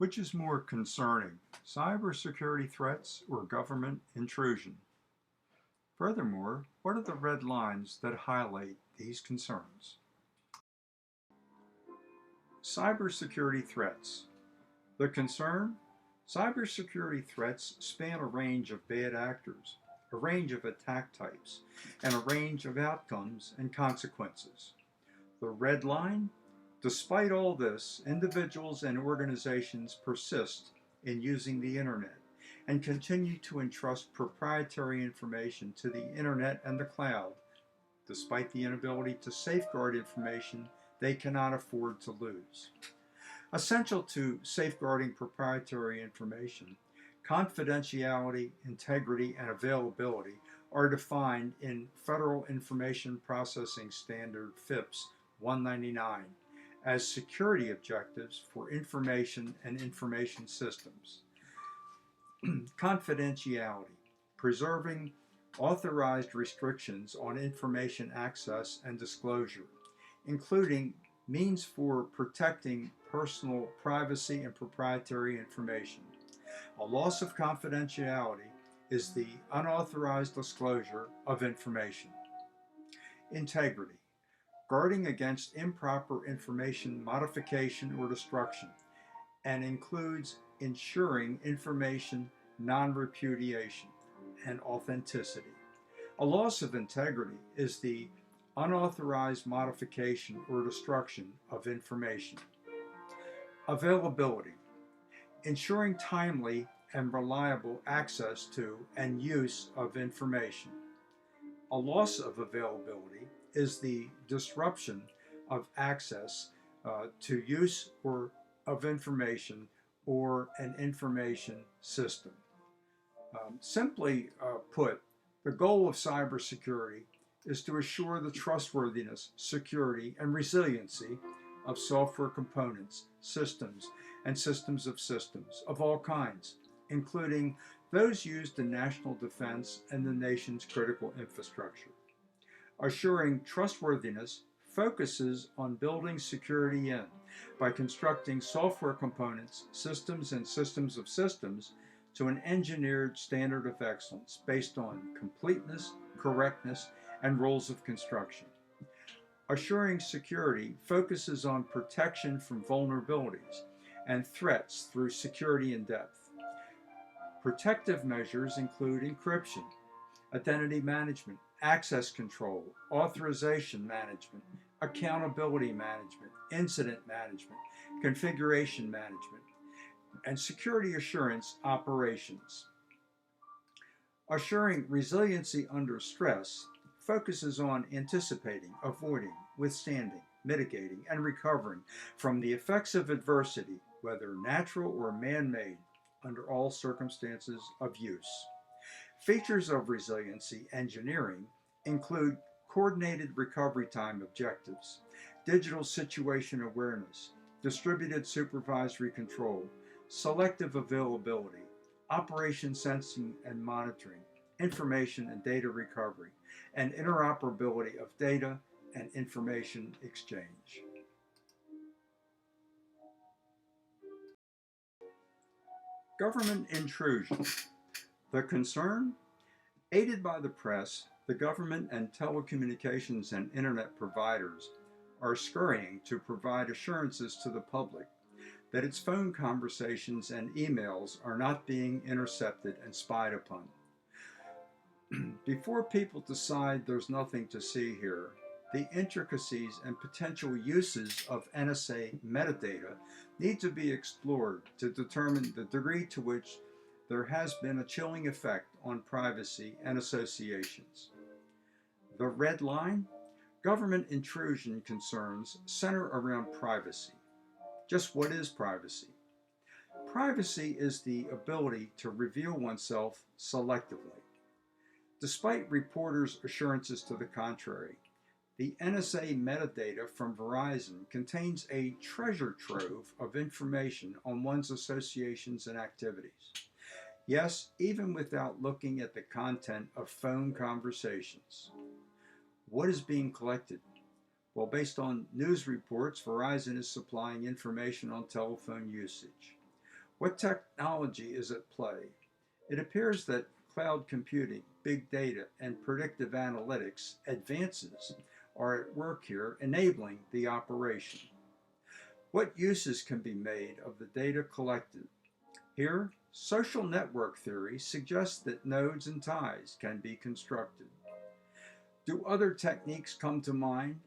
Which is more concerning, cybersecurity threats or government intrusion? Furthermore, what are the red lines that highlight these concerns? Cybersecurity threats. The concern? Cybersecurity threats span a range of bad actors, a range of attack types, and a range of outcomes and consequences. The red line? Despite all this, individuals and organizations persist in using the internet and continue to entrust proprietary information to the internet and the cloud, despite the inability to safeguard information they cannot afford to lose. Essential to safeguarding proprietary information, confidentiality, integrity, and availability are defined in Federal Information Processing Standard FIPS 199 as security objectives for information and information systems. Confidentiality, preserving authorized restrictions on information access and disclosure, including means for protecting personal privacy and proprietary information. A loss of confidentiality is the unauthorized disclosure of information. Integrity, guarding against improper information modification or destruction, and includes ensuring information non-repudiation and authenticity. A loss of integrity is the unauthorized modification or destruction of information. Availability, ensuring timely and reliable access to and use of information. A loss of availability is the disruption of access to use or of information or an information system. Simply put, the goal of cybersecurity is to assure the trustworthiness, security, and resiliency of software components, systems, and systems of all kinds, including those used in national defense and the nation's critical infrastructure. Assuring trustworthiness focuses on building security in by constructing software components, systems, and systems of systems to an engineered standard of excellence based on completeness, correctness, and rules of construction. Assuring security focuses on protection from vulnerabilities and threats through security in depth. Protective measures include encryption, identity management, access control, authorization management, accountability management, incident management, configuration management, and security assurance operations. Assuring resiliency under stress focuses on anticipating, avoiding, withstanding, mitigating, and recovering from the effects of adversity, whether natural or man-made, under all circumstances of use. Features of resiliency engineering include coordinated recovery time objectives, digital situation awareness, distributed supervisory control, selective availability, operation sensing and monitoring, information and data recovery, and interoperability of data and information exchange. Government intrusion. The concern? Aided by the press, the government and telecommunications and internet providers are scurrying to provide assurances to the public that its phone conversations and emails are not being intercepted and spied upon. Before people decide there's nothing to see here, the intricacies and potential uses of NSA metadata need to be explored to determine the degree to which there has been a chilling effect on privacy and associations. The red line? Government intrusion concerns center around privacy. Just what is privacy? Privacy is the ability to reveal oneself selectively. Despite reporters' assurances to the contrary, the NSA metadata from Verizon contains a treasure trove of information on one's associations and activities. Yes, even without looking at the content of phone conversations. What is being collected? Well, based on news reports, Verizon is supplying information on telephone usage. What technology is at play? It appears that cloud computing, big data, and predictive analytics advances are at work here, enabling the operation. What uses can be made of the data collected? Here, social network theory suggests that nodes and ties can be constructed. Do other techniques come to mind?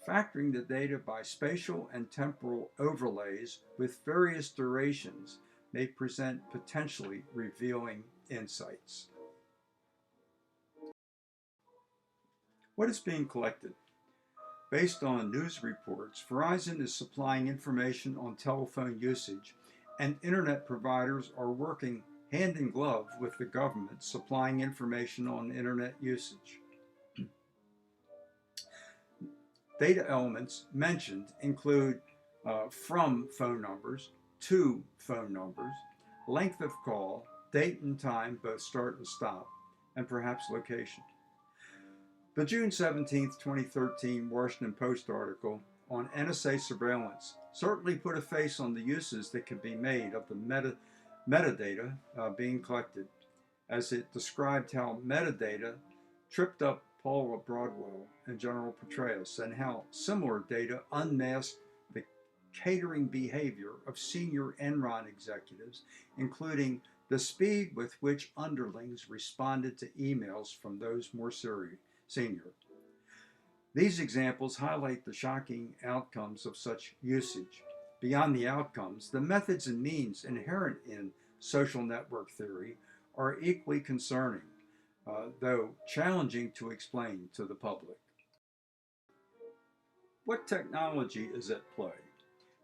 Factoring the data by spatial and temporal overlays with various durations may present potentially revealing insights. What is being collected? Based on news reports, Verizon is supplying information on telephone usage, and internet providers are working hand in glove with the government supplying information on internet usage. Data elements mentioned include from phone numbers, to phone numbers, length of call, date and time, both start and stop, and perhaps location. The June 17, 2013 Washington Post article on NSA surveillance certainly put a face on the uses that can be made of the metadata being collected, as it described how metadata tripped up Paula Broadwell and General Petraeus, and how similar data unmasked the catering behavior of senior Enron executives, including the speed with which underlings responded to emails from those more senior. These examples highlight the shocking outcomes of such usage. Beyond the outcomes, the methods and means inherent in social network theory are equally concerning, though challenging to explain to the public. What technology is at play?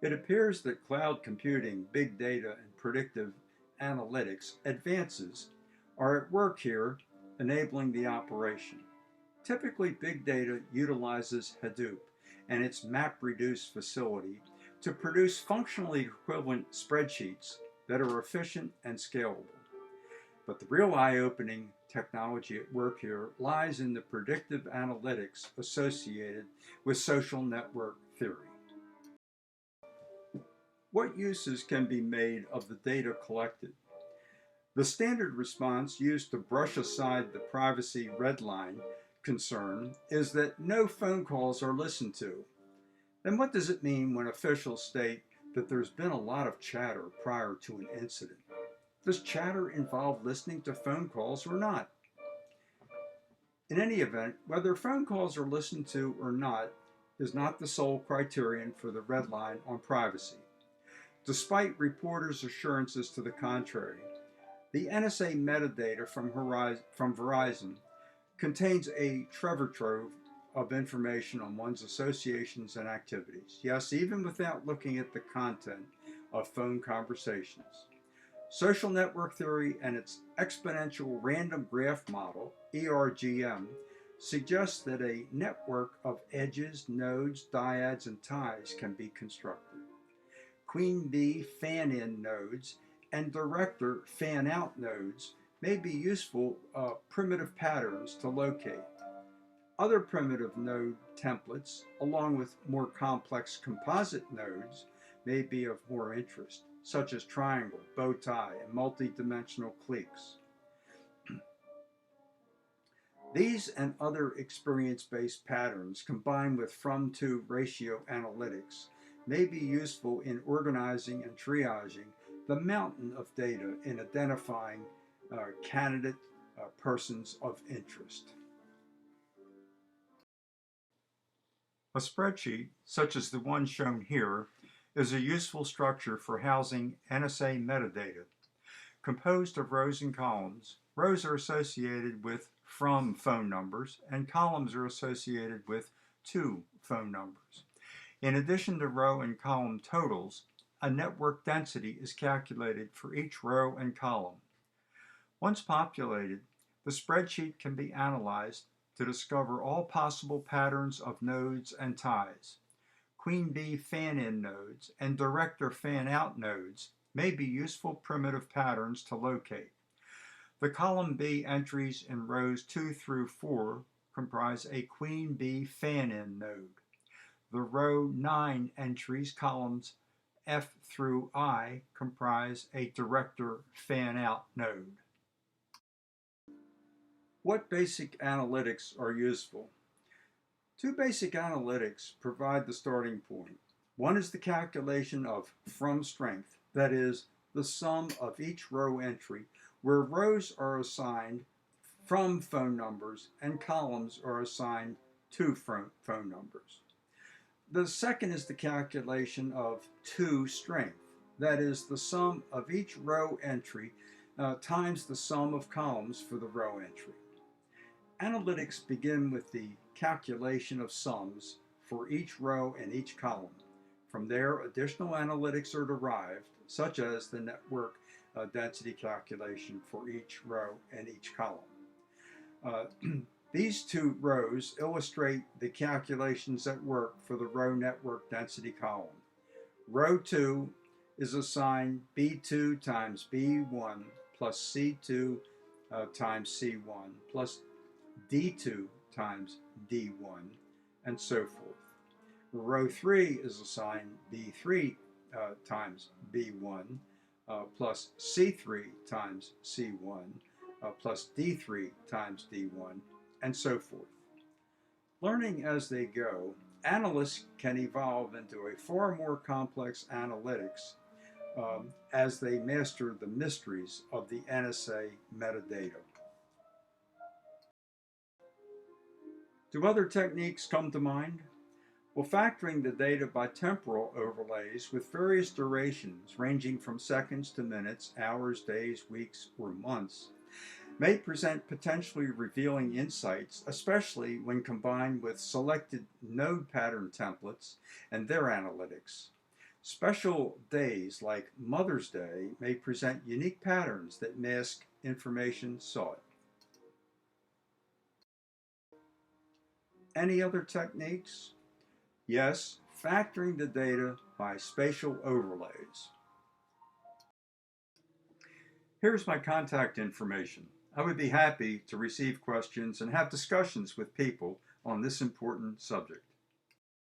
It appears that cloud computing, big data, and predictive analytics advances are at work here, enabling the operation. Typically, big data utilizes Hadoop and its MapReduce facility to produce functionally equivalent spreadsheets that are efficient and scalable. But the real eye-opening technology at work here lies in the predictive analytics associated with social network theory. What uses can be made of the data collected? The standard response used to brush aside the privacy red line concern is that no phone calls are listened to. Then what does it mean when officials state that there's been a lot of chatter prior to an incident? Does chatter involve listening to phone calls or not? In any event, whether phone calls are listened to or not is not the sole criterion for the red line on privacy. Despite reporters' assurances to the contrary, the NSA metadata from Verizon contains a treasure trove of information on one's associations and activities. Yes, even without looking at the content of phone conversations. Social network theory and its exponential random graph model, ERGM, suggests that a network of edges, nodes, dyads, and ties can be constructed. Queen bee fan-in nodes and director fan-out nodes may be useful primitive patterns to locate. Other primitive node templates, along with more complex composite nodes, may be of more interest, such as triangle, bow tie, and multi-dimensional cliques. These and other experience-based patterns, combined with from-to ratio analytics, may be useful in organizing and triaging the mountain of data in identifying candidate persons of interest. A spreadsheet, such as the one shown here, is a useful structure for housing NSA metadata. Composed of rows and columns, rows are associated with from phone numbers, and columns are associated with to phone numbers. In addition to row and column totals, a network density is calculated for each row and column. Once populated, the spreadsheet can be analyzed to discover all possible patterns of nodes and ties. Queen bee fan-in nodes and director fan-out nodes may be useful primitive patterns to locate. The column B entries in rows 2 through 4 comprise a queen bee fan-in node. The row 9 entries columns F through I comprise a director fan-out node. What basic analytics are useful? Two basic analytics provide the starting point. One is the calculation of from strength, that is, the sum of each row entry, where rows are assigned from phone numbers and columns are assigned to phone numbers. The second is the calculation of to strength, that is, the sum of each row entry times the sum of columns for the row entry. Analytics begin with the calculation of sums for each row and each column. From there, additional analytics are derived, such as the network density calculation for each row and each column. These two rows illustrate the calculations at work for the row network density column. Row 2 is assigned B2 times B1 plus C2 times C1 plus D2 times D1, and so forth. Row 3 is assigned B3 times B1 plus C3 times C1 plus D3 times D1, and so forth. Learning as they go, analysts can evolve into a far more complex analytics as they master the mysteries of the NSA metadata. Do other techniques come to mind? Well, factoring the data by temporal overlays with various durations ranging from seconds to minutes, hours, days, weeks, or months may present potentially revealing insights, especially when combined with selected node pattern templates and their analytics. Special days like Mother's Day may present unique patterns that mask information sought. Any other techniques? Yes, factoring the data by spatial overlays. Here's my contact information. I would be happy to receive questions and have discussions with people on this important subject.